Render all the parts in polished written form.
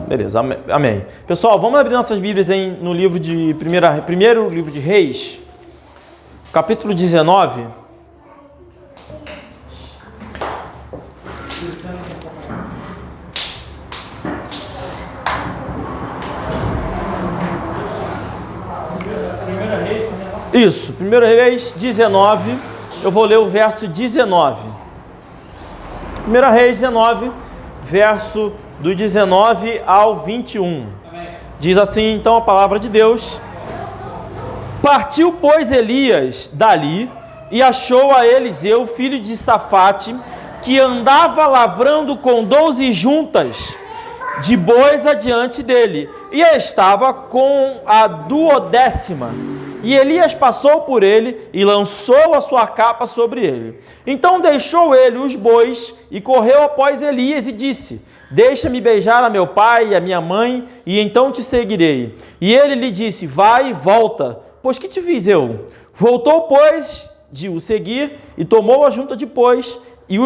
Beleza, amém. Pessoal, vamos abrir nossas Bíblias no livro de primeiro livro de Reis, capítulo 19. Isso, 1 Reis 19, eu vou ler o verso 19. 1 Reis 19, verso do 19 ao 21. Diz assim, então, a palavra de Deus. Partiu, pois, Elias dali e achou a Eliseu, filho de Safate, que andava lavrando com 12 juntas de bois adiante dele, e estava com a 12ª. E Elias passou por ele e lançou a sua capa sobre ele. Então deixou ele os bois e correu após Elias e disse: deixa-me beijar a meu pai e a minha mãe, e então te seguirei. E ele lhe disse: vai e volta, pois que te fiz eu? Voltou, pois, de o seguir, e tomou a junta de bois e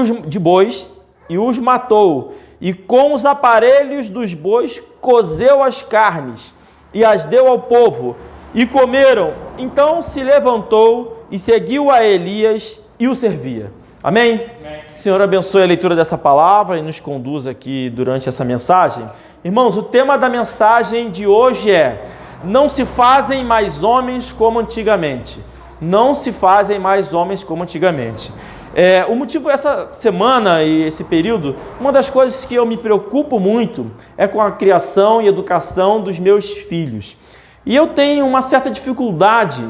os matou. E com os aparelhos dos bois cozeu as carnes e as deu ao povo, e comeram. Então se levantou e seguiu a Elias e o servia. Amém? Amém. Senhor, abençoe a leitura dessa palavra e nos conduza aqui durante essa mensagem. Irmãos, o tema da mensagem de hoje é: não se fazem mais homens como antigamente. Não se fazem mais homens como antigamente. O motivo essa semana e esse período, uma das coisas que eu me preocupo muito é com a criação e educação dos meus filhos. E eu tenho uma certa dificuldade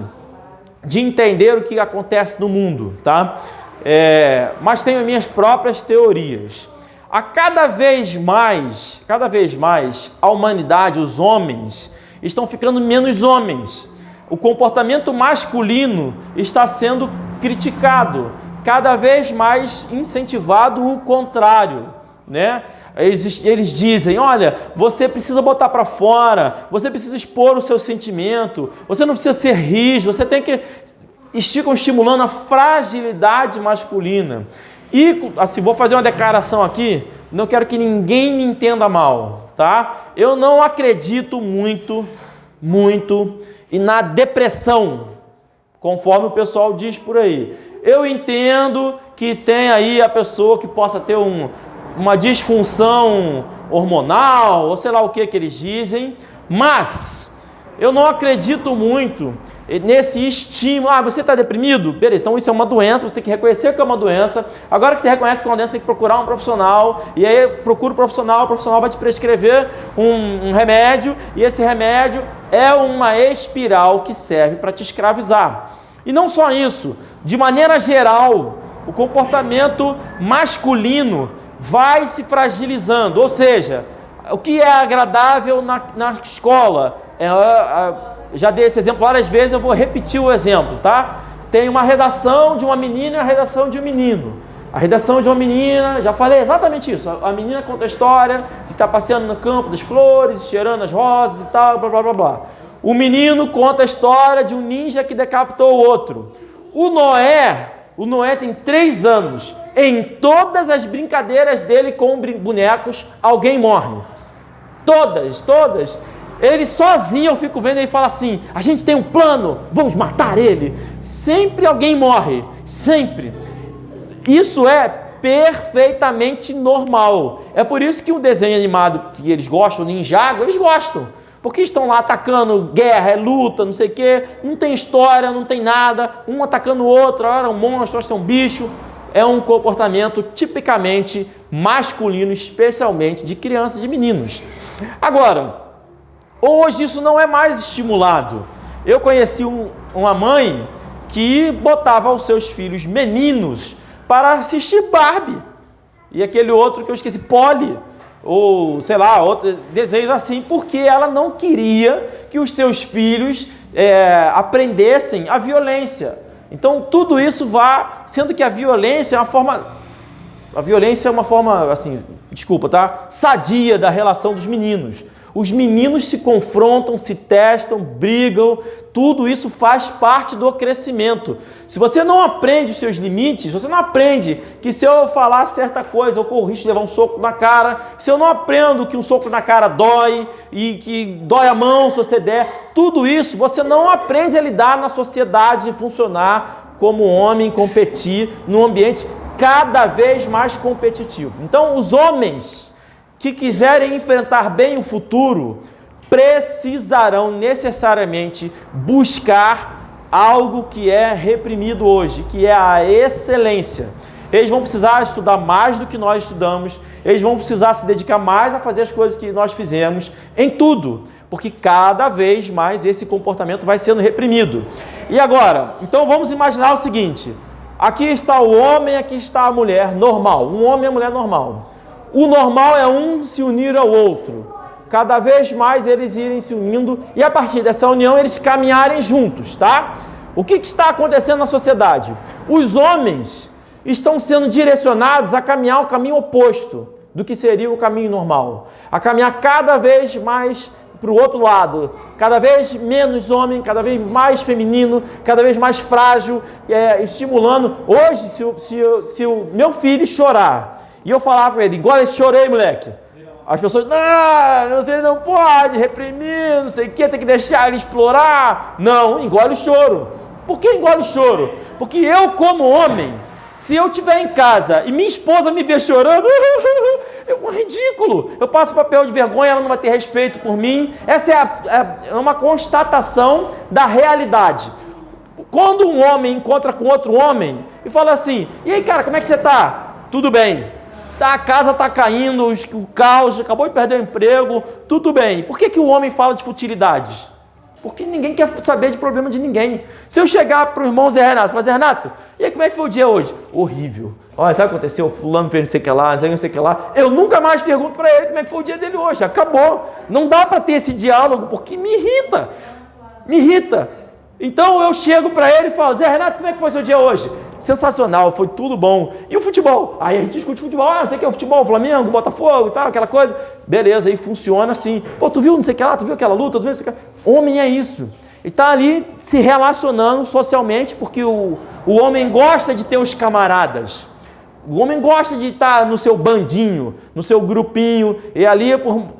de entender o que acontece no mundo, tá? Mas tenho minhas próprias teorias. Cada vez mais, a humanidade, os homens, estão ficando menos homens. O comportamento masculino está sendo criticado, cada vez mais incentivado o contrário, né? Eles dizem: olha, você precisa botar para fora, você precisa expor o seu sentimento, você não precisa ser rígido, você tem que... Esticam estimulando a fragilidade masculina. E, assim, vou fazer uma declaração aqui, não quero que ninguém me entenda mal, tá? Eu não acredito muito e na depressão, conforme o pessoal diz por aí. Eu entendo que tem aí a pessoa que possa ter uma disfunção hormonal, ou sei lá o que eles dizem, mas eu não acredito muito nesse estímulo. Você está deprimido? Beleza, então isso é uma doença, você tem que reconhecer que é uma doença. Agora que você reconhece que é uma doença, você tem que procurar um profissional, e aí procura o profissional vai te prescrever um remédio, e esse remédio é uma espiral que serve para te escravizar. E não só isso, de maneira geral, o comportamento masculino vai se fragilizando, ou seja, o que é agradável na escola, já dei esse exemplo várias vezes, eu vou repetir o exemplo, tá? Tem uma redação de uma menina e uma redação de um menino. A redação de uma menina, já falei exatamente isso, a menina conta a história de estar passeando no campo das flores, cheirando as rosas e tal, blá blá blá blá. O menino conta a história de um ninja que decapitou o outro. O Noé tem 3 anos. Em todas as brincadeiras dele com bonecos, alguém morre. Todas. Ele sozinho, eu fico vendo, ele fala assim: a gente tem um plano, vamos matar ele. Sempre alguém morre, sempre. Isso é perfeitamente normal. É por isso que o desenho animado que eles gostam, o Ninjago, eles gostam. Porque estão lá atacando, guerra, luta, não sei o quê, não tem história, não tem nada, um atacando o outro, ora é um monstro, ora é um bicho. É um comportamento tipicamente masculino, especialmente de crianças e meninos. Agora, hoje isso não é mais estimulado. Eu conheci uma mãe que botava os seus filhos meninos para assistir Barbie. E aquele outro que eu esqueci, Polly, ou sei lá, outros desenhos assim, porque ela não queria que os seus filhos aprendessem a violência. Então tudo isso sendo que a violência é uma forma, assim, desculpa, tá? Sadia da relação dos meninos. Os meninos se confrontam, se testam, brigam, tudo isso faz parte do crescimento. Se você não aprende os seus limites, se você não aprende que se eu falar certa coisa eu corro o risco de levar um soco na cara, se eu não aprendo que um soco na cara dói e que dói a mão se você der, tudo isso você não aprende a lidar na sociedade e funcionar como homem, competir num ambiente cada vez mais competitivo. Então, os homens que quiserem enfrentar bem o futuro precisarão necessariamente buscar algo que é reprimido hoje, que é a excelência. Eles vão precisar estudar mais do que nós estudamos, eles vão precisar se dedicar mais a fazer as coisas que nós fizemos, em tudo, porque cada vez mais esse comportamento vai sendo reprimido. E agora, então vamos imaginar o seguinte, aqui está o homem, aqui está a mulher normal, um homem e a mulher normal. O normal é um se unir ao outro, cada vez mais eles irem se unindo e a partir dessa união eles caminharem juntos, tá? O que está acontecendo na sociedade? Os homens estão sendo direcionados a caminhar o caminho oposto do que seria o caminho normal, a caminhar cada vez mais para o outro lado, cada vez menos homem, cada vez mais feminino, cada vez mais frágil, estimulando. Hoje, se o meu filho chorar e eu falar para ele, igual eu chorei, moleque, as pessoas, você não pode reprimir, não sei o que, tem que deixar ele explorar. Não, engole o choro. Por que engole o choro? Porque eu, como homem, se eu estiver em casa e minha esposa me ver chorando, é um ridículo. Eu passo papel de vergonha, ela não vai ter respeito por mim. Essa é uma constatação da realidade. Quando um homem encontra com outro homem e fala assim, e aí, cara, como é que você está? Tudo bem. A casa está caindo, o caos, acabou de perder o emprego, tudo bem. Por que o homem fala de futilidades? Porque ninguém quer saber de problema de ninguém. Se eu chegar para o irmão Zé Renato, falar, Zé Renato, e aí como é que foi o dia hoje? Horrível. Olha, sabe o que aconteceu? Fulano fez não sei o que lá, não sei o que lá. Eu nunca mais pergunto para ele como é que foi o dia dele hoje. Acabou. Não dá para ter esse diálogo, porque me irrita. Me irrita. Então eu chego para ele e falo, Zé Renato, como é que foi seu dia hoje? Sensacional, foi tudo bom. E o futebol? Aí a gente discute futebol, você quer o futebol, Flamengo, Botafogo e tal, aquela coisa. Beleza, aí funciona assim. Pô, tu viu não sei o que lá, tu viu aquela luta, tu viu não sei o que lá. Homem é isso. Ele está ali se relacionando socialmente, porque o homem gosta de ter os camaradas. O homem gosta de estar no seu bandinho, no seu grupinho, e ali,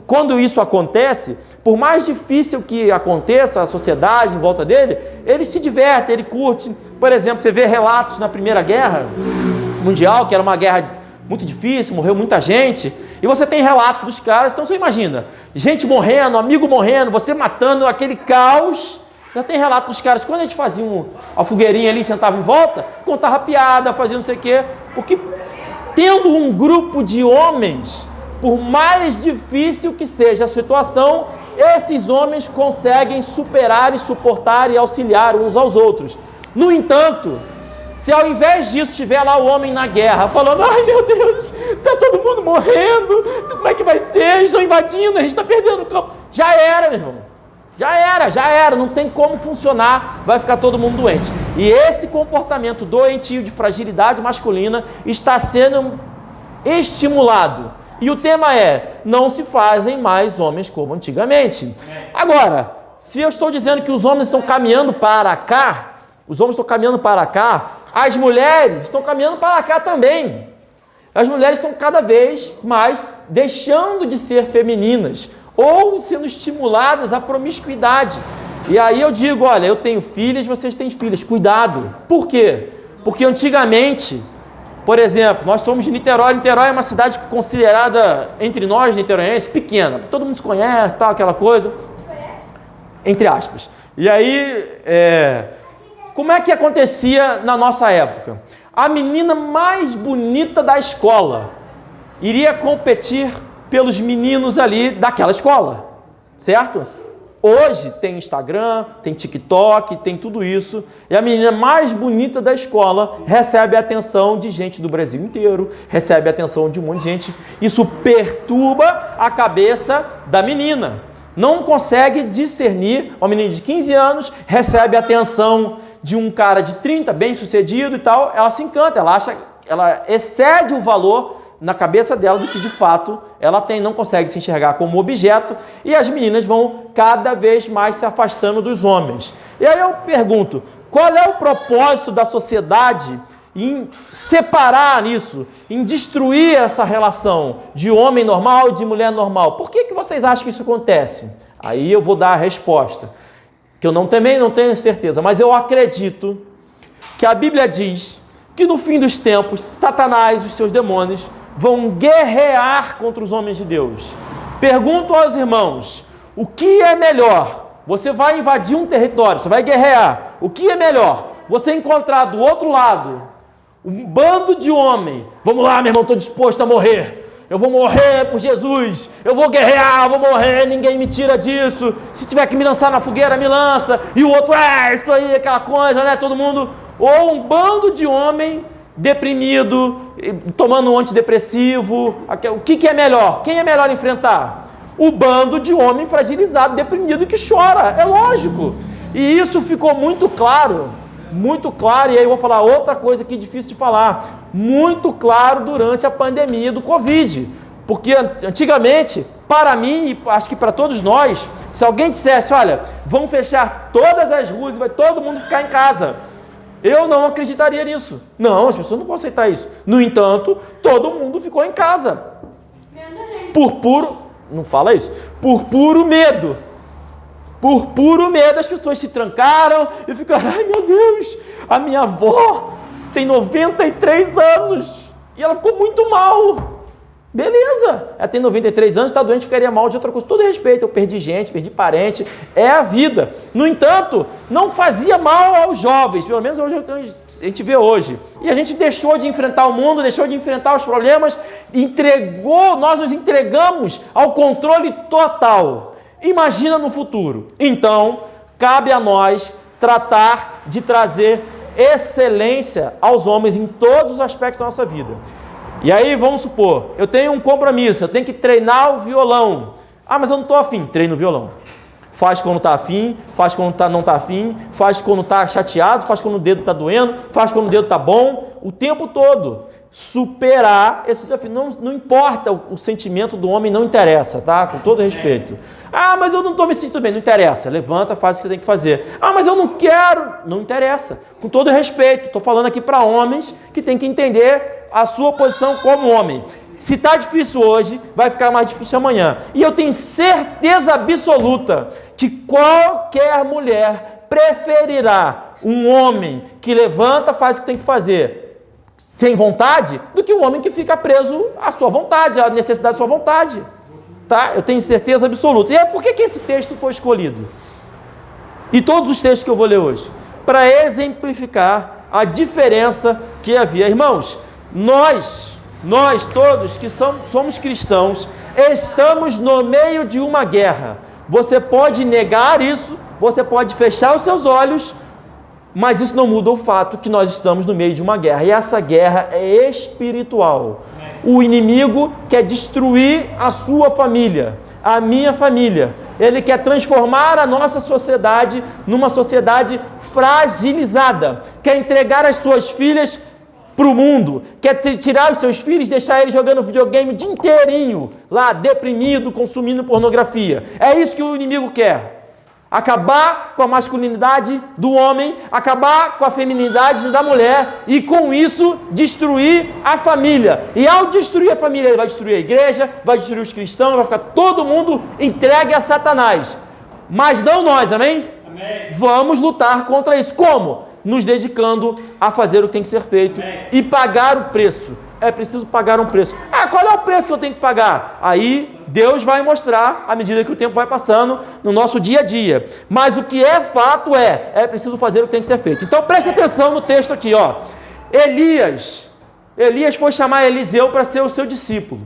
quando isso acontece, por mais difícil que aconteça a sociedade em volta dele, ele se diverte, ele curte. Por exemplo, você vê relatos na Primeira Guerra Mundial, que era uma guerra muito difícil, morreu muita gente, e você tem relatos dos caras, então você imagina, gente morrendo, amigo morrendo, você matando, aquele caos. Já tem relato dos caras, quando a gente fazia uma fogueirinha ali, sentava em volta, contava piada, fazia não sei o quê, porque tendo um grupo de homens, por mais difícil que seja a situação, esses homens conseguem superar e suportar e auxiliar uns aos outros. No entanto, se ao invés disso tiver lá o homem na guerra, falando, ai meu Deus, está todo mundo morrendo, como é que vai ser? Eles estão invadindo, a gente está perdendo o campo. Já era, meu irmão. Já era, não tem como funcionar, vai ficar todo mundo doente. E esse comportamento doentio de fragilidade masculina está sendo estimulado. E o tema é, não se fazem mais homens como antigamente. Agora, se eu estou dizendo que os homens estão caminhando para cá, as mulheres estão caminhando para cá também. As mulheres estão cada vez mais deixando de ser femininas, ou sendo estimuladas à promiscuidade. E aí eu digo, olha, eu tenho filhas, vocês têm filhas, cuidado. Por quê? Porque antigamente, por exemplo, nós somos de Niterói. Niterói é uma cidade considerada, entre nós niteroienses, pequena. Todo mundo se conhece, tal, aquela coisa. Entre aspas. E aí, como é que acontecia na nossa época? A menina mais bonita da escola iria competir pelos meninos ali daquela escola, certo? Hoje tem Instagram, tem TikTok, tem tudo isso, e a menina mais bonita da escola recebe a atenção de gente do Brasil inteiro, recebe a atenção de um monte de gente. Isso perturba a cabeça da menina. Não consegue discernir, uma menina de 15 anos recebe a atenção de um cara de 30, bem sucedido e tal, ela se encanta, ela excede o valor na cabeça dela do que de fato ela tem, não consegue se enxergar como objeto, e as meninas vão cada vez mais se afastando dos homens. E aí eu pergunto, qual é o propósito da sociedade em separar isso, em destruir essa relação de homem normal e de mulher normal? Por que vocês acham que isso acontece? Aí eu vou dar a resposta, que eu também não tenho certeza, mas eu acredito que a Bíblia diz que no fim dos tempos, Satanás e os seus demônios vão guerrear contra os homens de Deus. Pergunto aos irmãos, o que é melhor? Você vai invadir um território, você vai guerrear. O que é melhor? Você encontrar do outro lado um bando de homem. Vamos lá, meu irmão, estou disposto a morrer. Eu vou morrer por Jesus. Eu vou guerrear, eu vou morrer, ninguém me tira disso. Se tiver que me lançar na fogueira, me lança. E o outro, isso aí, aquela coisa, né? Todo mundo. Ou um bando de homem deprimido, tomando um antidepressivo. O que é melhor? Quem é melhor enfrentar? O bando de homem fragilizado, deprimido, que chora. É lógico. E isso ficou muito claro, e aí eu vou falar outra coisa que é difícil de falar, muito claro durante a pandemia do Covid, porque antigamente, para mim e acho que para todos nós, se alguém dissesse, olha, vamos fechar todas as ruas e vai todo mundo ficar em casa, eu não acreditaria nisso. Não, as pessoas não vão aceitar isso. No entanto, todo mundo ficou em casa, por puro, não fala isso, por puro medo. Por puro medo, as pessoas se trancaram e ficaram, ai meu Deus, a minha avó tem 93 anos e ela ficou muito mal. Beleza, ela tem 93 anos, está doente, ficaria mal de outra coisa. Todo respeito, eu perdi gente, perdi parente, é a vida. No entanto, não fazia mal aos jovens, pelo menos hoje a gente vê hoje. E a gente deixou de enfrentar o mundo, deixou de enfrentar os problemas, nós nos entregamos ao controle total. Imagina no futuro. Então, cabe a nós tratar de trazer excelência aos homens em todos os aspectos da nossa vida. E aí, vamos supor, eu tenho um compromisso, eu tenho que treinar o violão. Ah, mas eu não estou afim, treino o violão. Faz quando está afim, faz quando não está afim, faz quando está chateado, faz quando o dedo está doendo, faz quando o dedo está bom, o tempo todo. Superar esse desafio. Não importa o sentimento do homem, não interessa, tá? Com todo respeito. Ah, mas eu não estou me sentindo bem. Não interessa. Levanta, faz o que você tem que fazer. Ah, mas eu não quero. Não interessa. Com todo respeito. Estou falando aqui para homens que têm que entender a sua posição como homem. Se está difícil hoje, vai ficar mais difícil amanhã. E eu tenho certeza absoluta que qualquer mulher preferirá um homem que levanta, faz o que tem que fazer, sem vontade, do que o homem que fica preso à sua vontade, à necessidade da sua vontade. Tá? Eu tenho certeza absoluta. E aí, por que esse texto foi escolhido? E todos os textos que eu vou ler hoje? Para exemplificar a diferença que havia. Irmãos, nós todos que somos cristãos, estamos no meio de uma guerra. Você pode negar isso, você pode fechar os seus olhos, mas isso não muda o fato que nós estamos no meio de uma guerra. E essa guerra é espiritual. O inimigo quer destruir a sua família, a minha família. Ele quer transformar a nossa sociedade numa sociedade fragilizada. Quer entregar as suas filhas para o mundo. Quer tirar os seus filhos e deixar eles jogando videogame o dia inteirinho, lá, deprimido, consumindo pornografia. É isso que o inimigo quer. Acabar com a masculinidade do homem, acabar com a feminilidade da mulher e com isso destruir a família. E ao destruir a família, ele vai destruir a igreja, vai destruir os cristãos, vai ficar todo mundo entregue a Satanás. Mas não nós, amém? Amém. Vamos lutar contra isso. Como? Nos dedicando a fazer o que tem que ser feito, amém, e pagar o preço. É preciso pagar um preço. Ah, qual é o preço que eu tenho que pagar? Aí Deus vai mostrar à medida que o tempo vai passando no nosso dia a dia. Mas o que é fato é preciso fazer o que tem que ser feito. Então preste atenção no texto aqui, ó. Elias foi chamar Eliseu para ser o seu discípulo.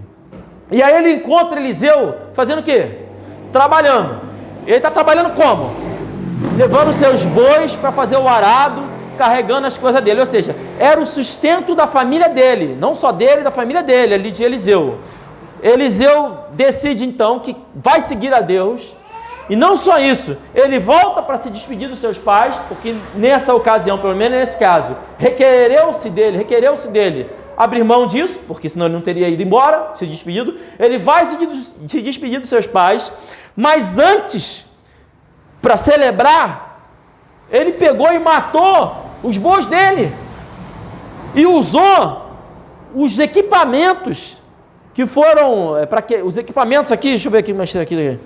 E aí ele encontra Eliseu fazendo o quê? Trabalhando. Ele está trabalhando como? Levando seus bois para fazer o arado, carregando as coisas dele, ou seja, era o sustento da família dele, não só dele, da família dele, ali de Eliseu. Eliseu decide então que vai seguir a Deus, e não só isso, ele volta para se despedir dos seus pais, porque nessa ocasião, pelo menos nesse caso, requereu-se dele abrir mão disso, porque senão ele não teria ido embora, se despedido. Ele vai se despedir dos seus pais, mas antes, para celebrar, ele pegou e matou os bois dele e usou os equipamentos que foram, os equipamentos aqui, deixa eu ver aqui, mexer aqui.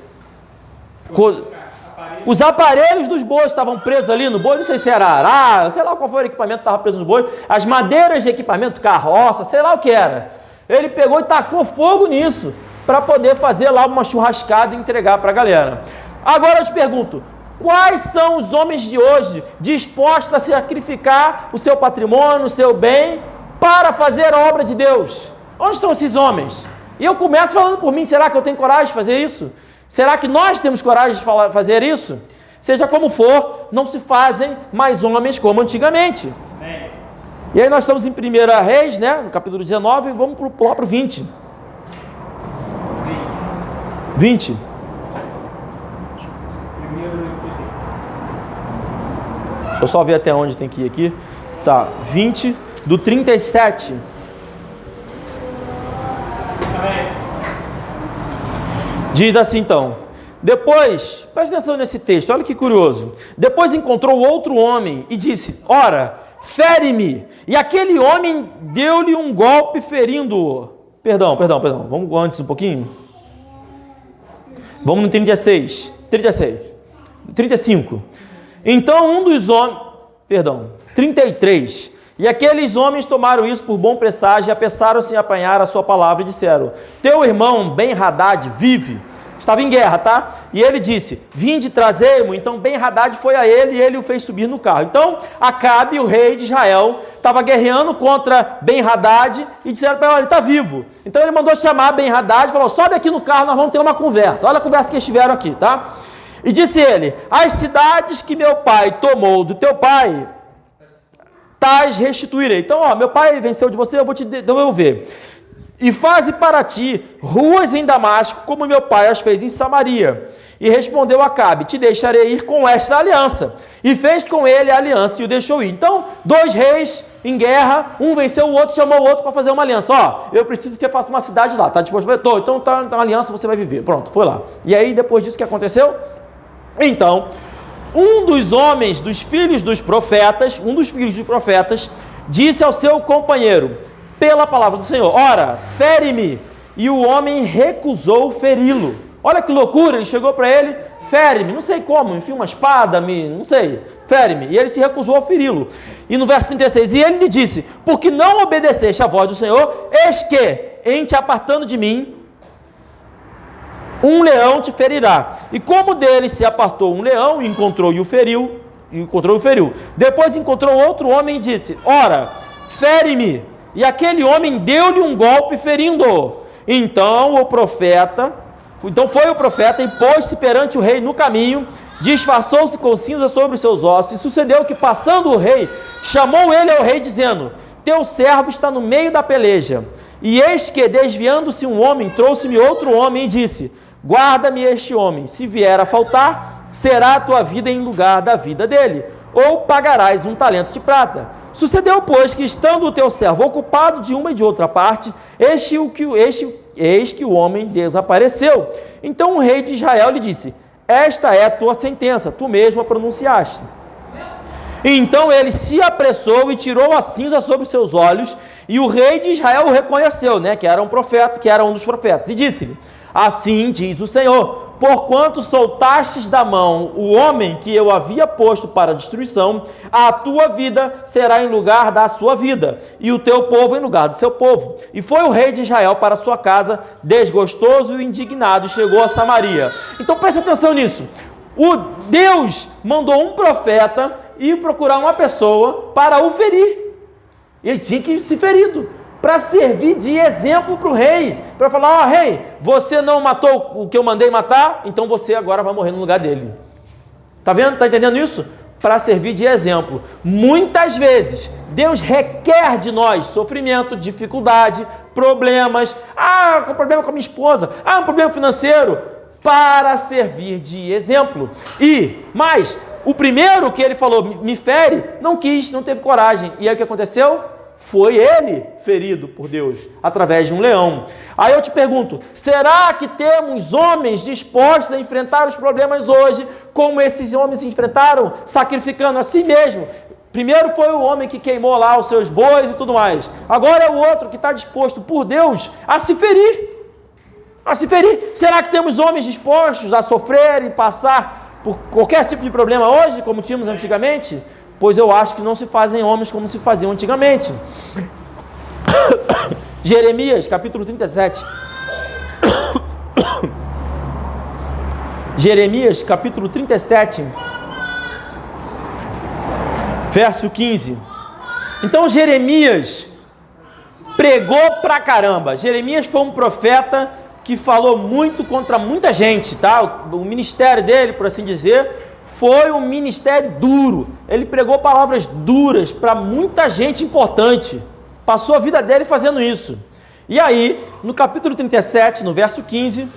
Os aparelhos dos bois estavam presos ali no boi, não sei se era arara, sei lá qual foi o equipamento que estava preso no boi, as madeiras de equipamento, carroça, sei lá o que era. Ele pegou e tacou fogo nisso, para poder fazer lá uma churrascada e entregar para a galera. Agora eu te pergunto, quais são os homens de hoje dispostos a sacrificar o seu patrimônio, o seu bem, para fazer a obra de Deus? Onde estão esses homens? E eu começo falando por mim, será que eu tenho coragem de fazer isso? Será que nós temos coragem de fazer isso? Seja como for, não se fazem mais homens como antigamente. Amém. E aí nós estamos em 1 Reis, né, no capítulo 19, e vamos pular para o 20. 20. Deixa eu só ver até onde tem que ir aqui. Tá, 20, do 37. Diz assim então, depois, presta atenção nesse texto, olha que curioso. Depois encontrou outro homem e disse, ora, fere-me. E aquele homem deu-lhe um golpe ferindo-o. Perdão, vamos antes um pouquinho. Vamos no 35. Então um dos homens, 33. E aqueles homens tomaram isso por bom presságio e apressaram-se em apanhar a sua palavra e disseram, teu irmão Ben-Hadad vive. Estava em guerra, tá? E ele disse, vinde trazei-mo. Então Ben-Hadad foi a ele e ele o fez subir no carro. Então Acabe, o rei de Israel, estava guerreando contra Ben-Hadad e disseram para ele, ele está vivo. Então ele mandou chamar Ben-Hadad e falou, sobe aqui no carro, nós vamos ter uma conversa. Olha a conversa que eles tiveram aqui, tá? E disse ele, as cidades que meu pai tomou do teu pai, tais restituirei. Então, ó, meu pai venceu de você, eu vou te devolver. E faze para ti ruas em Damasco, como meu pai as fez em Samaria. E respondeu Acabe, te deixarei ir com esta aliança. E fez com ele a aliança e o deixou ir. Então, dois reis em guerra, um venceu o outro, chamou o outro para fazer uma aliança. Ó, eu preciso que você faça uma cidade lá, tá disposto? Então tá aliança, você vai viver. Pronto, foi lá. E aí, depois disso, o que aconteceu? Então, um dos homens, dos filhos dos profetas, disse ao seu companheiro, pela palavra do Senhor, ora, fere-me. E o homem recusou feri-lo. Olha que loucura, ele chegou para ele, fere-me, não sei como, enfim, uma espada, não sei, fere-me. E ele se recusou a feri-lo. E no verso 36, e ele lhe disse, porque não obedeceste à voz do Senhor, eis que, em te apartando de mim, um leão te ferirá. E como dele se apartou um leão, encontrou e o feriu. Depois encontrou outro homem e disse, ora, fere-me. E aquele homem deu-lhe um golpe ferindo-o. Então foi o profeta e pôs-se perante o rei no caminho, disfarçou-se com cinza sobre os seus ossos. E sucedeu que, passando o rei, chamou ele ao rei, dizendo, teu servo está no meio da peleja. E eis que, desviando-se um homem, trouxe-me outro homem e disse, guarda-me este homem, se vier a faltar, será a tua vida em lugar da vida dele, ou pagarás 1 talento de prata. Sucedeu, pois, que estando o teu servo ocupado de uma e de outra parte, eis que o homem desapareceu. Então o rei de Israel lhe disse, esta é a tua sentença, tu mesmo a pronunciaste. Então ele se apressou e tirou a cinza sobre os seus olhos, e o rei de Israel o reconheceu, né, que era um dos profetas, e disse-lhe, assim diz o Senhor, porquanto soltastes da mão o homem que eu havia posto para destruição, a tua vida será em lugar da sua vida, e o teu povo em lugar do seu povo. E foi o rei de Israel para sua casa, desgostoso e indignado, e chegou a Samaria. Então preste atenção nisso. O Deus mandou um profeta ir procurar uma pessoa para o ferir. Ele tinha que ser ferido, para servir de exemplo para o rei, para falar, ó rei, você não matou o que eu mandei matar, então você agora vai morrer no lugar dele. Tá vendo? Tá entendendo isso? Para servir de exemplo. Muitas vezes, Deus requer de nós sofrimento, dificuldade, problemas, um problema com a minha esposa, um problema financeiro, para servir de exemplo. Mas o primeiro que ele falou, me fere, não quis, não teve coragem. E aí o que aconteceu? foi ele ferido por Deus através de um leão. Aí eu te pergunto, será que temos homens dispostos a enfrentar os problemas hoje, como esses homens se enfrentaram, sacrificando a si mesmo? Primeiro foi o homem que queimou lá os seus bois e tudo mais. Agora é o outro que está disposto por Deus a se ferir. Será que temos homens dispostos a sofrer e passar por qualquer tipo de problema hoje, como tínhamos antigamente? Pois eu acho que não se fazem homens como se faziam antigamente. Jeremias, capítulo 37. Jeremias, capítulo 37, verso 15. Então Jeremias pregou pra caramba. Jeremias foi um profeta que falou muito contra muita gente, tá? O ministério dele, por assim dizer, foi um ministério duro. Ele pregou palavras duras para muita gente importante. Passou a vida dele fazendo isso. E aí, no capítulo 37, no verso 15,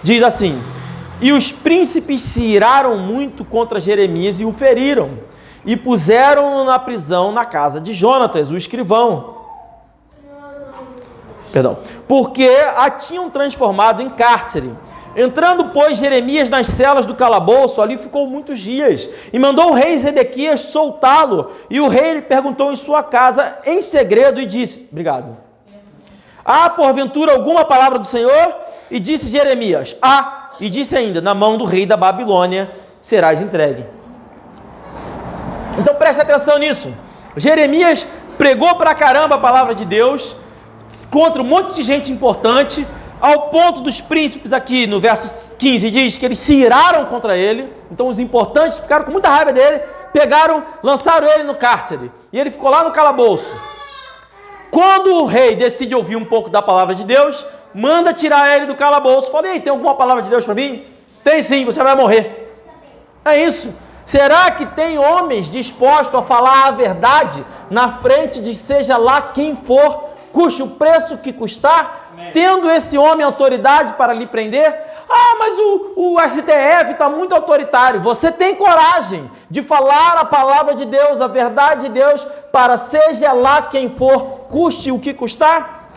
diz assim: e os príncipes se iraram muito contra Jeremias e o feriram, e puseram-no na prisão na casa de Jonatas, o escrivão. Porque a tinham transformado em cárcere. Entrando, pois, Jeremias nas celas do calabouço, ali ficou muitos dias, e mandou o rei Zedequias soltá-lo, e o rei lhe perguntou em sua casa, em segredo, e disse, obrigado, há porventura alguma palavra do Senhor? E disse Jeremias, há, e disse ainda, na mão do rei da Babilônia serás entregue. Então presta atenção nisso. Jeremias pregou pra caramba a palavra de Deus, contra um monte de gente importante, ao ponto dos príncipes aqui no verso 15 diz que eles se iraram contra ele. Então os importantes ficaram com muita raiva dele, pegaram, lançaram ele no cárcere, e ele ficou lá no calabouço. Quando o rei decide ouvir um pouco da palavra de Deus, manda tirar ele do calabouço. Fala, ei, tem alguma palavra de Deus para mim? Tem sim, você vai morrer. É isso. Será que tem homens dispostos a falar a verdade na frente de seja lá quem for, custe o preço que custar, tendo esse homem autoridade para lhe prender? Ah, mas o STF está muito autoritário. Você tem coragem de falar a palavra de Deus, a verdade de Deus, para seja lá quem for, custe o que custar?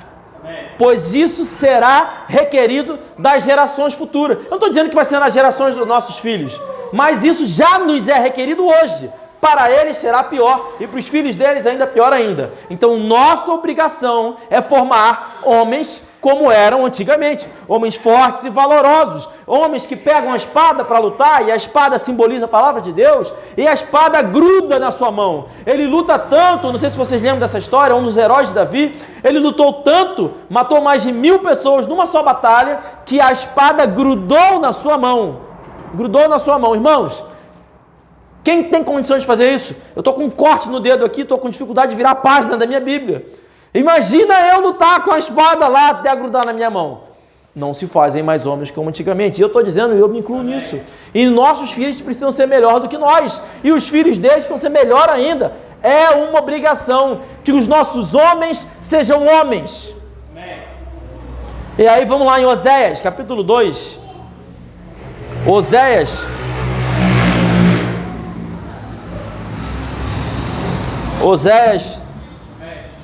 Pois isso será requerido das gerações futuras. Eu não estou dizendo que vai ser nas gerações dos nossos filhos, mas isso já nos é requerido hoje. Para eles será pior, e para os filhos deles ainda pior ainda. Então nossa obrigação é formar homens como eram antigamente, homens fortes e valorosos, homens que pegam a espada para lutar, e a espada simboliza a palavra de Deus, e a espada gruda na sua mão. Ele luta tanto, não sei se vocês lembram dessa história, um dos heróis de Davi, ele lutou tanto, matou mais de 1000 pessoas numa só batalha, que a espada grudou na sua mão. Grudou na sua mão, irmãos. Quem tem condições de fazer isso? Eu estou com um corte no dedo aqui, estou com dificuldade de virar a página da minha Bíblia. Imagina eu lutar com a espada lá até grudar na minha mão. Não se fazem mais homens como antigamente. E eu estou dizendo, eu me incluo nisso. E nossos filhos precisam ser melhor do que nós. E os filhos deles precisam ser melhor ainda. É uma obrigação que os nossos homens sejam homens. E aí vamos lá em Oséias, capítulo 2. Oséias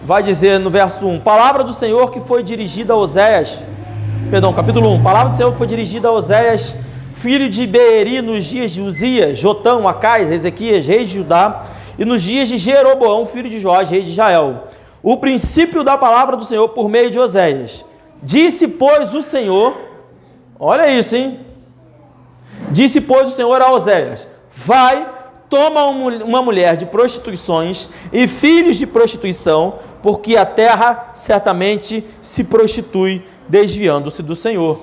vai dizer no verso 1, palavra do Senhor que foi dirigida a Oséias, capítulo 1, palavra do Senhor que foi dirigida a Oséias, filho de Beeri, nos dias de Uzias, Jotão, Acais, Ezequias, reis de Judá, e nos dias de Jeroboão, filho de Joás, rei de Israel. O princípio da palavra do Senhor por meio de Oséias. Disse, pois, o Senhor, olha isso, hein? Disse, pois, o Senhor a Oséias, vai, toma uma mulher de prostituições e filhos de prostituição, porque a terra certamente se prostitui, desviando-se do Senhor.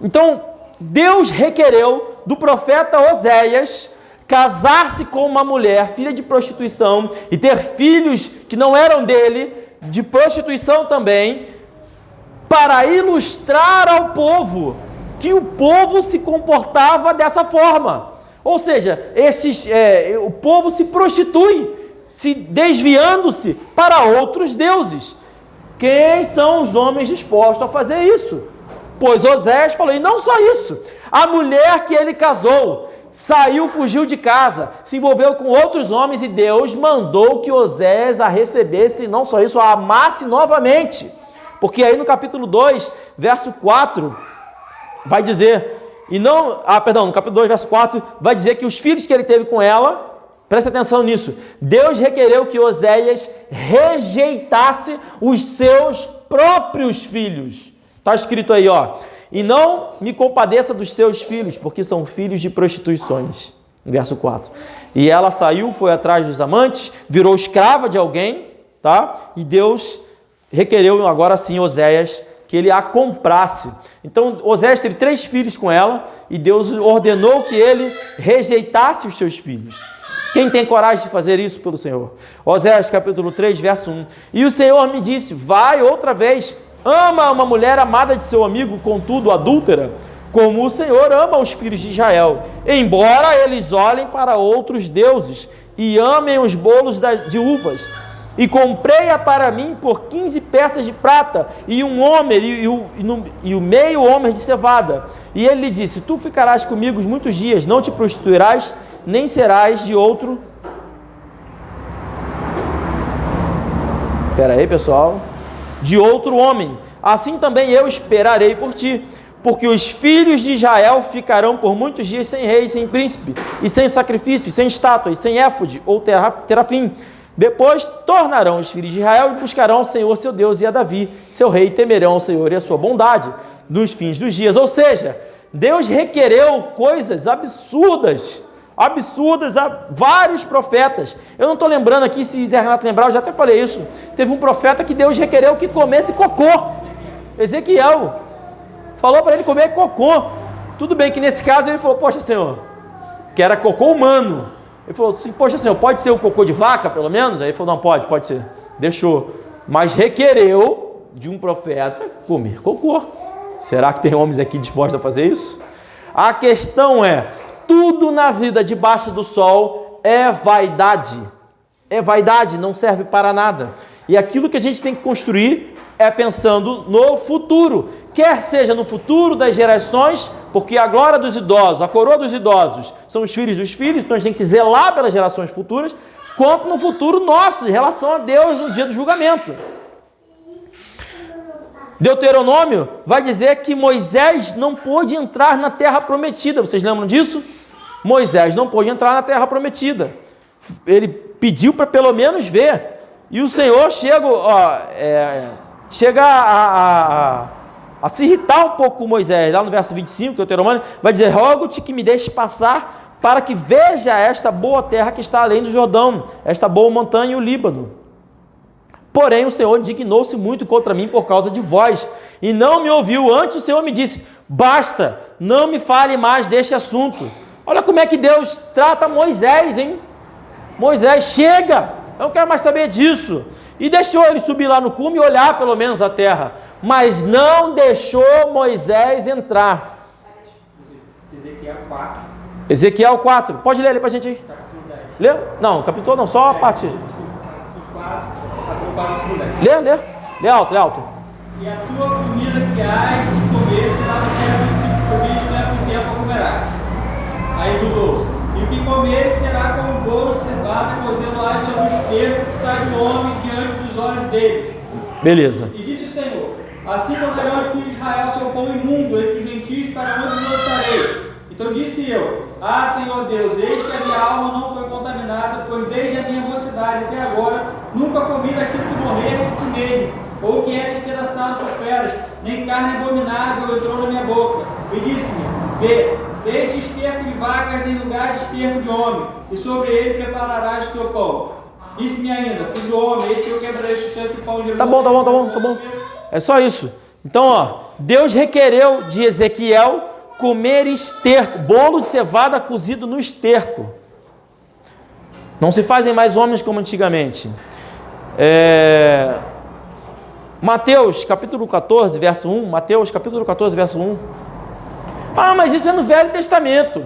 Então, Deus requereu do profeta Oséias casar-se com uma mulher, filha de prostituição, e ter filhos que não eram dele, de prostituição também, para ilustrar ao povo que o povo se comportava dessa forma. Ou seja, o povo se prostitui, se desviando-se para outros deuses. Quem são os homens dispostos a fazer isso? Pois Oséias falou, e não só isso, a mulher que ele casou saiu, fugiu de casa, se envolveu com outros homens e Deus mandou que Oséias a recebesse, e não só isso, a amasse novamente. Porque aí no capítulo 2, verso 4, vai dizer, no capítulo 2, verso 4, vai dizer que os filhos que ele teve com ela, presta atenção nisso, Deus requereu que Oséias rejeitasse os seus próprios filhos. Está escrito aí, ó. E não me compadeça dos seus filhos, porque são filhos de prostituições. Verso 4. E ela saiu, foi atrás dos amantes, virou escrava de alguém, tá? E Deus requereu agora sim Oséias que ele a comprasse. Então Oséias teve 3 filhos com ela e Deus ordenou que ele rejeitasse os seus filhos. Quem tem coragem de fazer isso pelo Senhor? Oséias capítulo 3, verso 1. E o Senhor me disse, vai outra vez, ama uma mulher amada de seu amigo, contudo adúltera, como o Senhor ama os filhos de Israel, embora eles olhem para outros deuses e amem os bolos de uvas. E comprei-a para mim por 15 peças de prata e um homer e o meio homer de cevada. E ele lhe disse, tu ficarás comigo muitos dias, não te prostituirás, nem serás de outro... Espera aí, pessoal. De outro homem. Assim também eu esperarei por ti, porque os filhos de Israel ficarão por muitos dias sem rei, sem príncipe, e sem sacrifício, sem estátua, e sem éfode ou terafim. Depois tornarão os filhos de Israel e buscarão ao Senhor seu Deus e a Davi, seu rei, e temerão ao Senhor e a sua bondade nos fins dos dias. Ou seja, Deus requereu coisas absurdas a vários profetas. Eu não estou lembrando aqui, se Zé Renato lembrar, eu já até falei isso. Teve um profeta que Deus requereu que comesse cocô. Ezequiel falou para ele comer cocô. Tudo bem que nesse caso ele falou, poxa Senhor, que era cocô humano. Ele falou assim, poxa Senhor, pode ser o cocô de vaca pelo menos? Aí ele falou, não, pode ser. Deixou. Mas requereu de um profeta comer cocô. Será que tem homens aqui dispostos a fazer isso? A questão é, tudo na vida debaixo do sol é vaidade. É vaidade, não serve para nada. E aquilo que a gente tem que construir é pensando no futuro. Quer seja no futuro das gerações, porque a glória dos idosos, a coroa dos idosos, são os filhos dos filhos, então a gente tem que zelar pelas gerações futuras, quanto no futuro nosso, em relação a Deus no dia do julgamento. Deuteronômio vai dizer que Moisés não pôde entrar na terra prometida. Vocês lembram disso? Moisés não pôde entrar na terra prometida. Ele pediu para pelo menos ver. E o Senhor chega a se irritar um pouco com Moisés. Lá no verso 25, Deuteronômio vai dizer, rogo-te que me deixe passar para que veja esta boa terra que está além do Jordão, esta boa montanha e o Líbano. Porém, o Senhor indignou-se muito contra mim por causa de vós, e não me ouviu. Antes o Senhor me disse, basta, não me fale mais deste assunto. Olha como é que Deus trata Moisés, hein? Moisés, chega, eu não quero mais saber disso. E deixou ele subir lá no cume e olhar pelo menos a terra, mas não deixou Moisés entrar. Ezequiel 4. Ezequiel 4, pode ler ali pra gente aí. Lê? Não, capítulo não, só a parte. Lê alto. E a tua comida que hás de comer será do princípio provido, não é por tempo comerás. Aí do 12. E o que comeres será como um bolo de cevada, cozê-lo-ás sobre o esterco que sai do homem diante dos olhos deles. Beleza. E disse o Senhor, assim comerão os filhos de Israel seu pão imundo entre os gentios, para onde os lançarei. Então disse eu, Senhor Deus, eis que a minha alma não foi contaminada, pois desde a minha mocidade até agora nunca comi daquilo que morrer de si mesmo, ou que era despedaçado por feras, nem carne abominável entrou na minha boca. E disse-me, vê, deite esterco de vacas em lugar de esterco de homem, e sobre ele prepararás o teu pão. Disse-me ainda, filho do homem, eis que eu quebrarei o sustento do pão de Jerusalém. Tá bom. É só isso. Então, Deus requereu de Ezequiel comer esterco, bolo de cevada cozido no esterco. Não se fazem mais homens como antigamente. Mateus capítulo 14, verso 1. Mateus capítulo 14, verso 1. Mas isso é no Velho Testamento.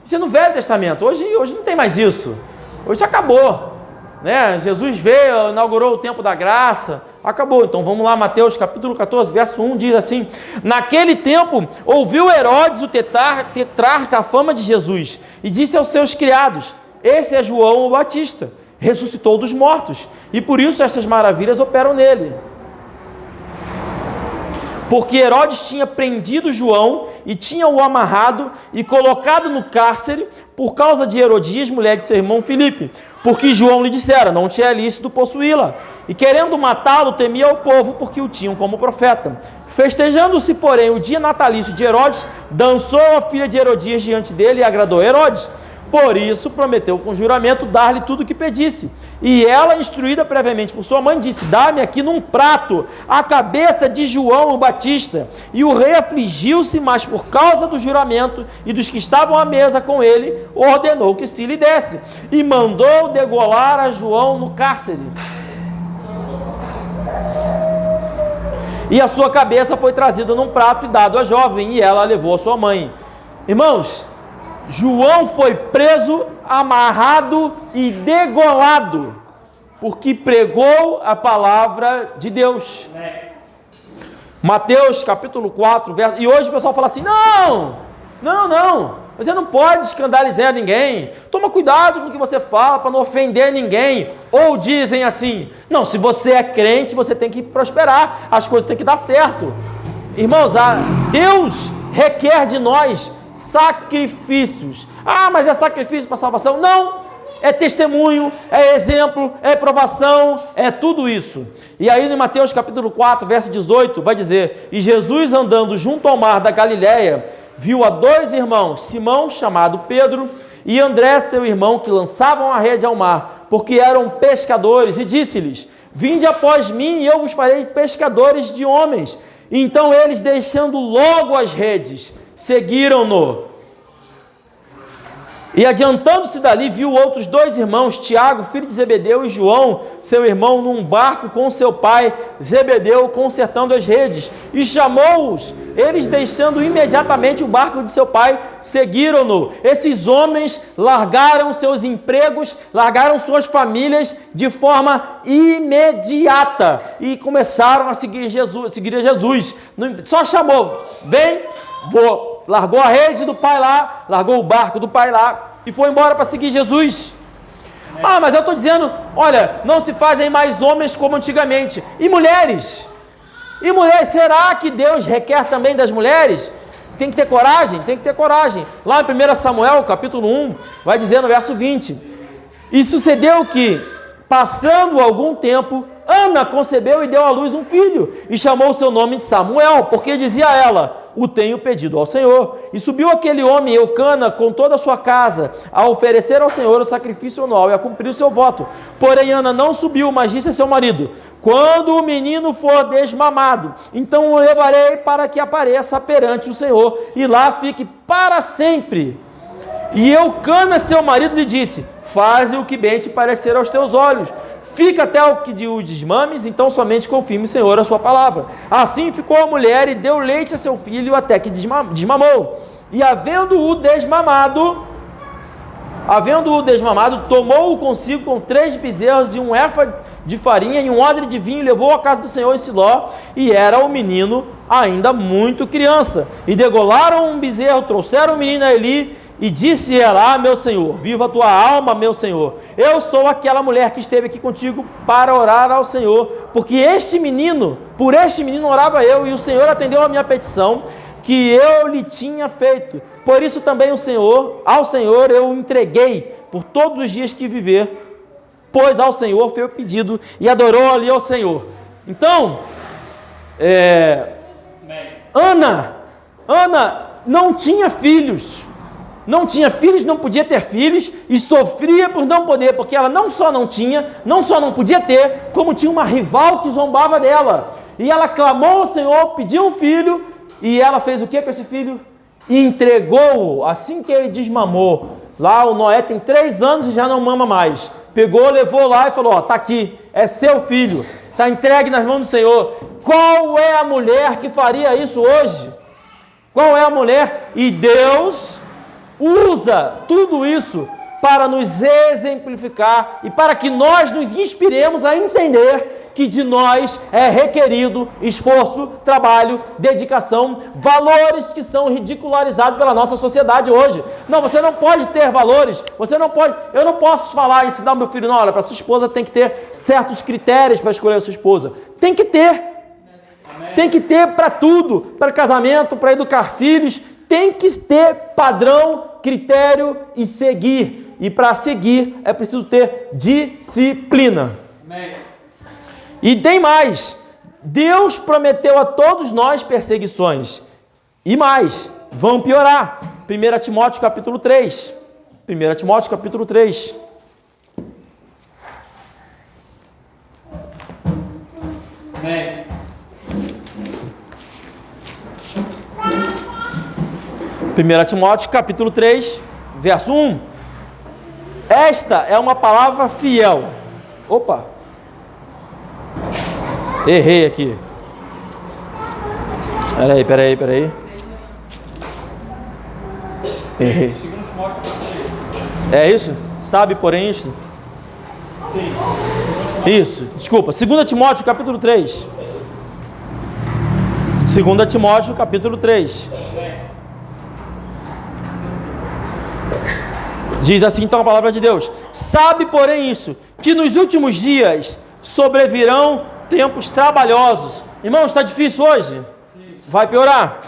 Isso é no Velho Testamento. Hoje não tem mais isso. Hoje acabou. Né? Jesus veio, inaugurou o tempo da graça. acabou. Então vamos lá, Mateus capítulo 14, verso 1 diz assim: naquele tempo ouviu Herodes o tetrarca a fama de Jesus e disse aos seus criados: esse é João o Batista, ressuscitou dos mortos, e por isso essas maravilhas operam nele. Porque Herodes tinha prendido João e tinha-o amarrado e colocado no cárcere por causa de Herodias, mulher de seu irmão Filipe, porque João lhe dissera: não te é lícito possuí-la. E querendo matá-lo, temia o povo, porque o tinham como profeta. Festejando-se, porém, o dia natalício de Herodes, dançou a filha de Herodias diante dele e agradou Herodes. Por isso, prometeu com juramento dar-lhe tudo o que pedisse. E ela, instruída previamente por sua mãe, disse: dá-me aqui num prato a cabeça de João o Batista. E o rei afligiu-se, mas por causa do juramento e dos que estavam à mesa com ele, ordenou que se lhe desse. E mandou degolar a João no cárcere. E a sua cabeça foi trazida num prato e dado à jovem, e ela a levou à sua mãe. Irmãos, João foi preso, amarrado e degolado, porque pregou a palavra de Deus. Mateus capítulo 4, verso... E hoje o pessoal fala assim: não, você não pode escandalizar ninguém, toma cuidado com o que você fala para não ofender ninguém. Ou dizem assim: não, se você é crente, você tem que prosperar, as coisas têm que dar certo. Irmãos, Deus requer de nós sacrifícios. Ah, mas é sacrifício para salvação? Não, é testemunho, é exemplo, é provação, é tudo isso. E aí em Mateus capítulo 4, verso 18, vai dizer: e Jesus andando junto ao mar da Galileia, viu a dois irmãos, Simão, chamado Pedro, e André, seu irmão, que lançavam a rede ao mar, porque eram pescadores, e disse-lhes: vinde após mim, e eu vos farei pescadores de homens. E então eles, deixando logo as redes, seguiram-no. E adiantando-se dali, viu outros dois irmãos, Tiago, filho de Zebedeu, e João, seu irmão, num barco com seu pai Zebedeu, consertando as redes, e chamou-os. Eles, deixando imediatamente o barco de seu pai, seguiram-no. Esses homens largaram seus empregos, largaram suas famílias de forma imediata e começaram a seguir a Jesus. Só chamou: vem, vou. Largou a rede do pai lá, largou o barco do pai lá e foi embora para seguir Jesus. Ah, mas eu estou dizendo, olha, não se fazem mais homens como antigamente. E mulheres? E mulheres, será que Deus requer também das mulheres? Tem que ter coragem? Tem que ter coragem. Lá em 1 Samuel, capítulo 1, vai dizer no verso 20: e sucedeu que, passando algum tempo, Ana concebeu e deu à luz um filho, e chamou o seu nome de Samuel, porque dizia ela: o tenho pedido ao Senhor. E subiu aquele homem, Eucana, com toda a sua casa, a oferecer ao Senhor o sacrifício anual e a cumprir o seu voto. Porém Ana não subiu, mas disse a seu marido: quando o menino for desmamado, então o levarei para que apareça perante o Senhor, e lá fique para sempre. E Eucana, seu marido, lhe disse: faze o que bem te parecer aos teus olhos. Fica até o que o desmames, então somente confirme, Senhor, a sua palavra. Assim ficou a mulher e deu leite a seu filho até que desmamou. E havendo-o desmamado, tomou-o consigo com 3 bezerros e um efa de farinha e um odre de vinho, e levou à casa do Senhor em Siló, e era o menino ainda muito criança. E degolaram um bezerro, trouxeram o menino a Eli, e disse ela: ah, meu Senhor, viva a tua alma, meu Senhor. Eu sou aquela mulher que esteve aqui contigo para orar ao Senhor, porque por este menino orava eu, e o Senhor atendeu a minha petição que eu lhe tinha feito. Por isso também ao Senhor eu o entreguei por todos os dias que viver, pois ao Senhor foi o pedido, e adorou ali ao Senhor. Então, Ana não tinha filhos. Não tinha filhos, não podia ter filhos, e sofria por não poder, porque ela não só não podia ter, como tinha uma rival que zombava dela. E ela clamou ao Senhor, pediu um filho, e ela fez o que com esse filho? Entregou-o, assim que ele desmamou. Lá o Noé tem 3 anos e já não mama mais. Pegou, levou lá e falou: ó, tá aqui, é seu filho, tá entregue nas mãos do Senhor. Qual é a mulher que faria isso hoje? Qual é a mulher? E Deus usa tudo isso para nos exemplificar e para que nós nos inspiremos a entender que de nós é requerido esforço, trabalho, dedicação, valores que são ridicularizados pela nossa sociedade hoje. Não, você não pode ter valores, eu não posso ensinar ao meu filho, não, olha, para sua esposa tem que ter certos critérios para escolher a sua esposa. Tem que ter. Tem que ter para tudo, para casamento, para educar filhos, tem que ter padrão, critério e seguir. E para seguir é preciso ter disciplina. Amém. E tem mais, Deus prometeu a todos nós perseguições. E mais, vão piorar. 1 Timóteo capítulo 3. 1 Timóteo capítulo 3. Amém. 1 Timóteo capítulo 3, verso 1. Esta é uma palavra fiel. Opa! Errei aqui. Peraí. Errei. É isso? Sabe, porém, isto? Sim. Isso, desculpa. 2 Timóteo capítulo 3. 2 Timóteo capítulo 3. Diz assim então a palavra de Deus: sabe, porém, isso, que nos últimos dias sobrevirão tempos trabalhosos. Irmão, está difícil hoje? Vai piorar.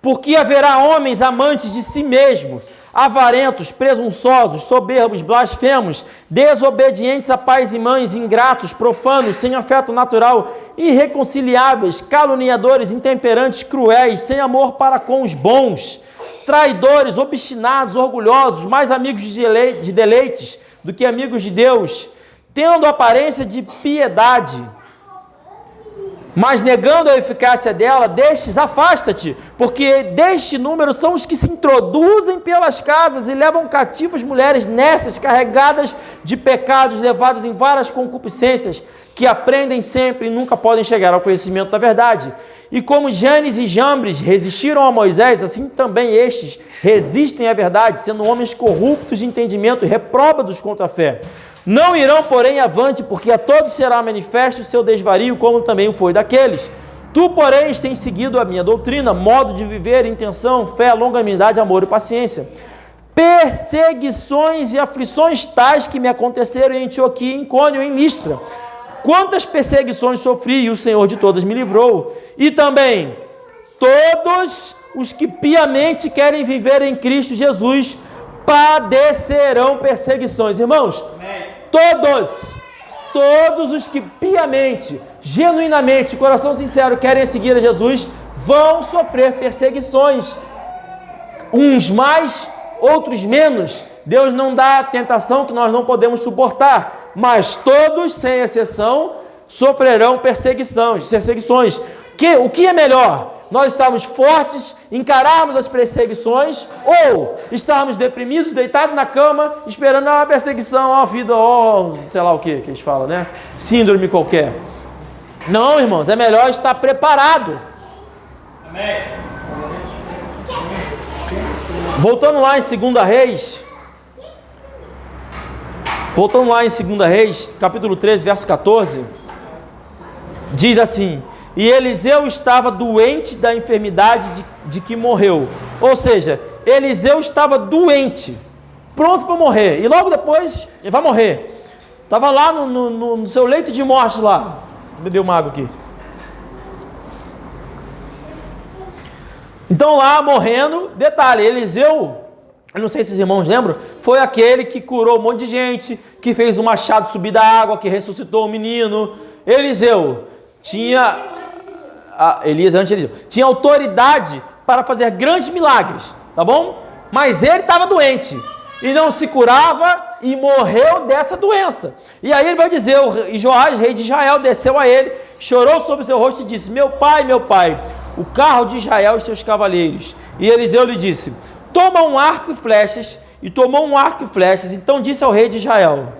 Porque haverá homens amantes de si mesmos, avarentos, presunçosos, soberbos, blasfemos, desobedientes a pais e mães, ingratos, profanos, sem afeto natural, irreconciliáveis, caluniadores, intemperantes, cruéis, sem amor para com os bons, traidores, obstinados, orgulhosos, mais amigos de deleites do que amigos de Deus, tendo aparência de piedade, mas negando a eficácia dela, destes afasta-te, porque deste número são os que se introduzem pelas casas e levam cativas mulheres nécias, carregadas de pecados, levadas em várias concupiscências, que aprendem sempre e nunca podem chegar ao conhecimento da verdade. E como Janes e Jambres resistiram a Moisés, assim também estes resistem à verdade, sendo homens corruptos de entendimento e repróbados contra a fé. Não irão, porém, avante, porque a todos será manifesto o seu desvario, como também o foi daqueles. Tu, porém, tens seguido a minha doutrina, modo de viver, intenção, fé, longanimidade, amor e paciência. Perseguições e aflições tais que me aconteceram em Antioquia, em Icônio e em Listra. Quantas perseguições sofri, e o Senhor de todas me livrou. E também, todos os que piamente querem viver em Cristo Jesus padecerão perseguições. Irmãos, todos os que piamente, genuinamente, coração sincero, querem seguir a Jesus, vão sofrer perseguições. Uns mais, outros menos. Deus não dá a tentação que nós não podemos suportar, mas todos, sem exceção, sofrerão perseguições. O que é melhor? Nós estarmos fortes, encararmos as perseguições, ou estarmos deprimidos, deitados na cama, esperando uma perseguição, a vida, sei lá o que eles falam, né? Síndrome qualquer. Não, irmãos, é melhor estar preparado. Amém. Voltando lá em 2 Reis, capítulo 13, verso 14, diz assim: e Eliseu estava doente da enfermidade de que morreu. Ou seja, Eliseu estava doente, pronto para morrer, e logo depois ele vai morrer. Estava lá no seu leito de morte lá. Vou beber uma água aqui. Então lá morrendo, detalhe, Eliseu, eu não sei se os irmãos lembram, foi aquele que curou um monte de gente, que fez o machado subir da água, que ressuscitou o menino. Eliseu tinha... Elias antes de Eliseu, tinha autoridade para fazer grandes milagres, tá bom? Mas ele estava doente e não se curava e morreu dessa doença. E aí ele vai dizer, e Joás, rei de Israel, desceu a ele, chorou sobre seu rosto e disse: meu pai, o carro de Israel e seus cavaleiros. E Eliseu lhe disse: toma um arco e flechas. E tomou um arco e flechas. Então disse ao rei de Israel: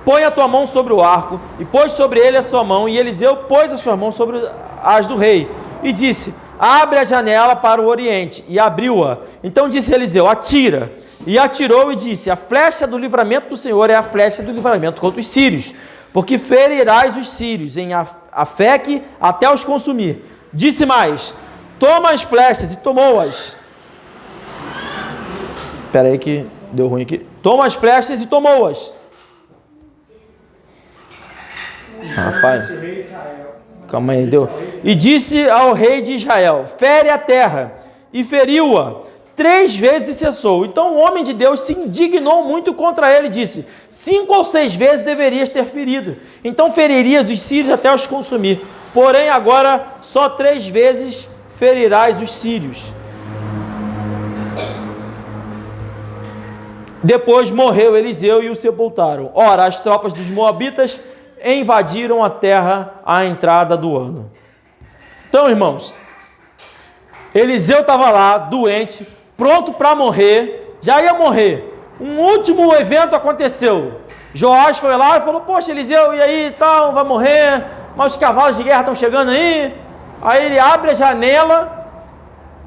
põe a tua mão sobre o arco. E pôs sobre ele a sua mão. E Eliseu pôs a sua mão sobre as do rei. E disse: abre a janela para o oriente. E abriu-a. Então disse Eliseu: atira. E atirou e disse: a flecha do livramento do Senhor é a flecha do livramento contra os sírios. porque ferirás os sírios em Afeque até os consumir. Disse mais: toma as flechas, e tomou-as. Espera aí que deu ruim aqui. Toma as flechas e tomou-as. Rapaz, calma aí, deu. E disse ao rei de Israel: fere a terra, e feriu-a 3 vezes e cessou. Então o homem de Deus se indignou muito contra ele e disse: 5 ou 6 vezes deverias ter ferido, então feririas os sírios até os consumir. Porém agora só 3 vezes ferirás os sírios. Depois morreu Eliseu e o sepultaram. Ora, as tropas dos moabitas invadiram a terra à entrada do ano. Então, irmãos, Eliseu estava lá, doente, pronto para morrer, já ia morrer. Um último evento aconteceu. Joás foi lá e falou: poxa, Eliseu, e aí, tal, vai morrer, mas os cavalos de guerra estão chegando aí. Aí ele abre a janela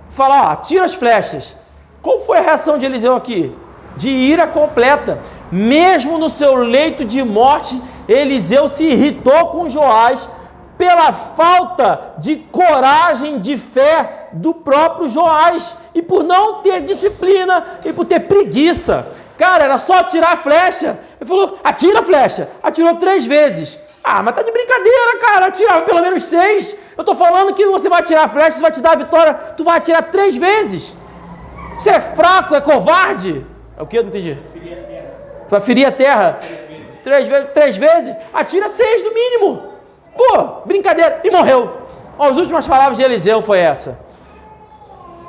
e fala: tira as flechas. Qual foi a reação de Eliseu aqui? De ira completa. Mesmo no seu leito de morte, Eliseu se irritou com Joás pela falta de coragem, de fé do próprio Joás, e por não ter disciplina e por ter preguiça. Cara, era só atirar a flecha. Ele falou: atira a flecha. Atirou 3 vezes. Mas tá de brincadeira, cara. Atirava pelo menos 6. Eu tô falando que você vai atirar a flecha, você vai te dar a vitória, tu vai atirar 3 vezes. Você é fraco, é covarde? É o que? Eu não entendi. Vai ferir a terra 3 vezes? Atira 6 no mínimo. Pô, brincadeira. E morreu. As últimas palavras de Eliseu foi essa: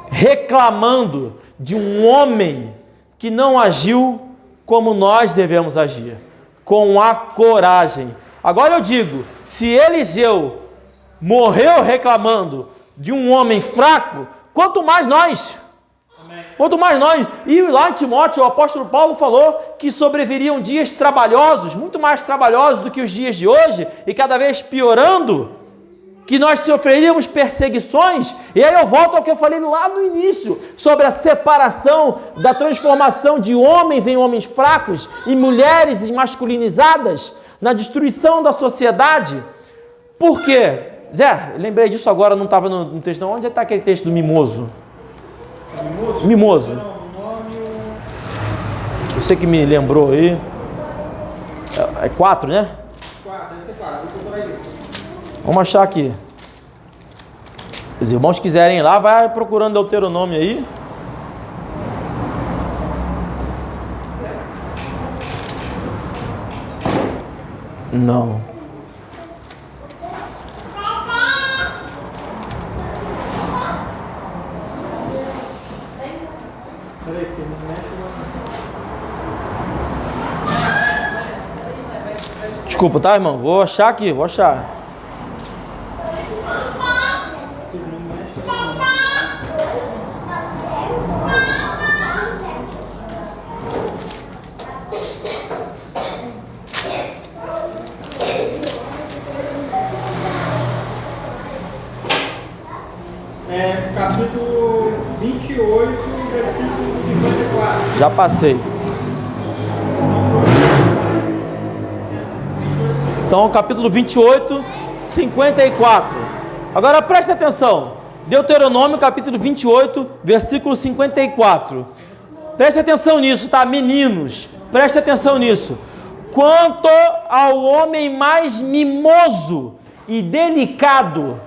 reclamando de um homem que não agiu como nós devemos agir, com a coragem. Agora eu digo, se Eliseu morreu reclamando de um homem fraco, quanto mais nós. Quanto mais nós. E lá em Timóteo, o apóstolo Paulo falou que sobreviriam dias trabalhosos, muito mais trabalhosos do que os dias de hoje, e cada vez piorando, que nós sofreríamos perseguições. E aí eu volto ao que eu falei lá no início, sobre a separação, da transformação de homens em homens fracos e mulheres em masculinizadas, na destruição da sociedade. Por quê? Zé, lembrei disso agora, não estava no texto não. Onde está aquele texto do mimoso? Mimoso. Você que me lembrou aí. É 4, né? 4, deve ser 4. Vou procurar aí. Vamos achar aqui. Os irmãos quiserem ir lá, vai procurando Deuteronômio aí. Não. Desculpa, tá, irmão? Vou achar aqui, vou achar. Capítulo 28, versículo 54. Já passei. Então, capítulo 28, 54. Agora presta atenção. Deuteronômio, capítulo 28, versículo 54. Presta atenção nisso, tá? Meninos, presta atenção nisso. Quanto ao homem mais mimoso e delicado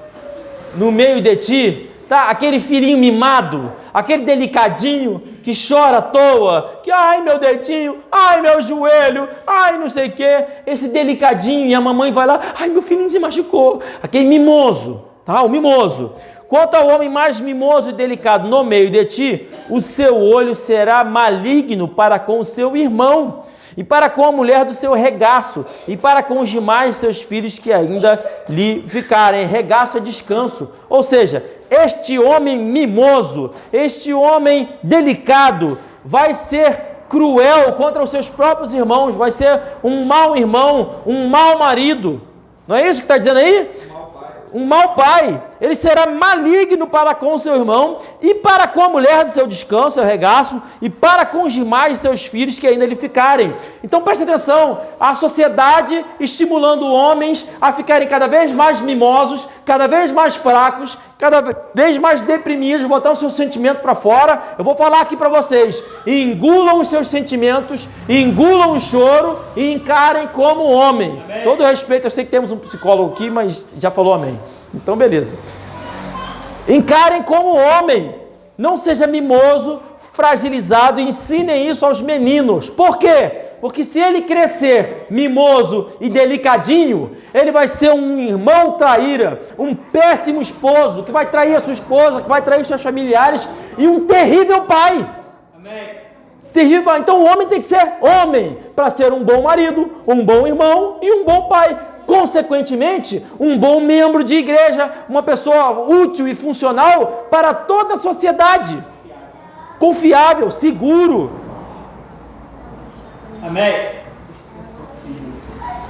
no meio de ti, tá? Aquele filhinho mimado, aquele delicadinho que chora à toa, que ai meu dedinho, ai meu joelho, ai não sei o que, esse delicadinho, e a mamãe vai lá, ai meu filhinho se machucou, aquele mimoso, tá? O mimoso. Quanto ao homem mais mimoso e delicado no meio de ti, o seu olho será maligno para com o seu irmão, e para com a mulher do seu regaço, e para com os demais seus filhos que ainda lhe ficarem. Regaço é descanso. Ou seja, este homem mimoso, este homem delicado, vai ser cruel contra os seus próprios irmãos, vai ser um mau irmão, um mau marido. Não é isso que está dizendo aí? Um mau pai. ele será maligno para com seu irmão, e para com a mulher do seu descanso, seu regaço, e para com os demais seus filhos que ainda lhe ficarem. Então preste atenção, a sociedade estimulando homens a ficarem cada vez mais mimosos, cada vez mais fracos, cada vez mais deprimidos, botando seu sentimento para fora. Eu vou falar aqui para vocês: engulam os seus sentimentos, engulam o choro e encarem como homem. Amém. Todo respeito, eu sei que temos um psicólogo aqui, mas já falou amém. Então beleza. Encarem como homem, não seja mimoso, fragilizado, e ensinem isso aos meninos. Por quê? Porque se ele crescer mimoso e delicadinho, ele vai ser um irmão traíra, um péssimo esposo, que vai trair a sua esposa, que vai trair os seus familiares, e um terrível pai. Amém. Terrível. Então o homem tem que ser homem para ser um bom marido, um bom irmão e um bom pai. Consequentemente, um bom membro de igreja, uma pessoa útil e funcional para toda a sociedade. Confiável, seguro. Amém.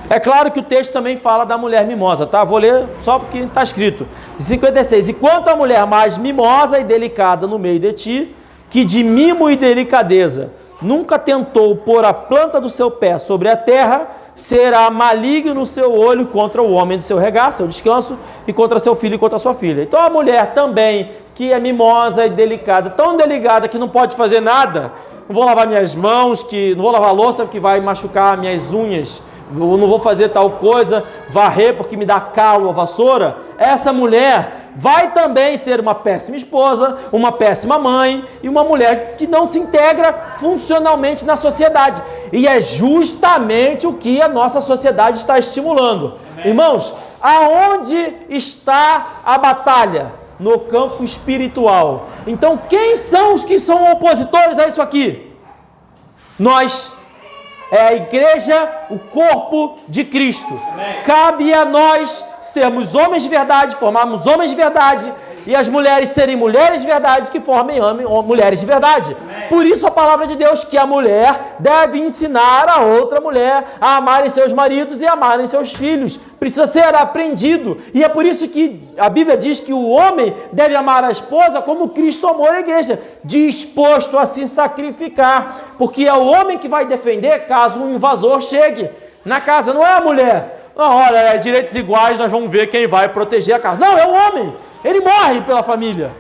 É claro que o texto também fala da mulher mimosa, tá? Vou ler só porque está escrito. 56. E quanto à mulher mais mimosa e delicada no meio de ti, que de mimo e delicadeza nunca tentou pôr a planta do seu pé sobre a terra, será maligno no seu olho contra o homem de seu regaço, seu descanso, e contra seu filho e contra sua filha. Então a mulher também, que é mimosa e delicada, tão delicada que não pode fazer nada, não vou lavar minhas mãos, que não vou lavar a louça porque vai machucar minhas unhas, eu não vou fazer tal coisa, varrer porque me dá calo a vassoura. Essa mulher vai também ser uma péssima esposa, uma péssima mãe e uma mulher que não se integra funcionalmente na sociedade. E é justamente o que a nossa sociedade está estimulando. Amém. Irmãos, aonde está a batalha? No campo espiritual. Então, quem são os que são opositores a isso aqui? Nós. É a igreja, o corpo de Cristo. Amém. Cabe a nós sermos homens de verdade, formarmos homens de verdade, e as mulheres serem mulheres de verdade que formem mulheres de verdade. Amém. Por isso a palavra de Deus que a mulher deve ensinar a outra mulher a amarem seus maridos e amarem seus filhos. Precisa ser aprendido. E é por isso que a Bíblia diz que o homem deve amar a esposa como Cristo amou a igreja, disposto a se sacrificar, porque é o homem que vai defender caso um invasor chegue na casa, não é a mulher. Não, olha, direitos iguais, nós vamos ver quem vai proteger a casa. Não, é o homem. Ele morre pela família.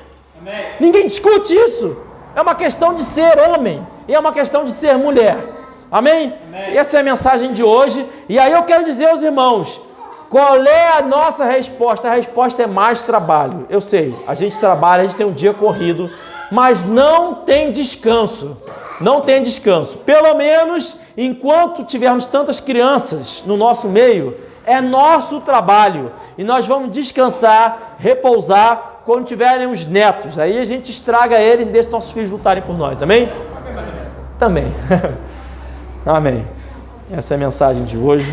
Amém. Ninguém discute isso. É uma questão de ser homem e é uma questão de ser mulher. Amém? Amém? Essa é a mensagem de hoje. E aí eu quero dizer aos irmãos, qual é a nossa resposta? A resposta é mais trabalho. Eu sei, a gente trabalha, a gente tem um dia corrido, mas não tem descanso. Não tem descanso. Pelo menos enquanto tivermos tantas crianças no nosso meio, é nosso trabalho. E nós vamos descansar, repousar quando tiverem os netos. Aí a gente estraga eles e deixa nossos filhos lutarem por nós. Amém? Também. Amém. Essa é a mensagem de hoje.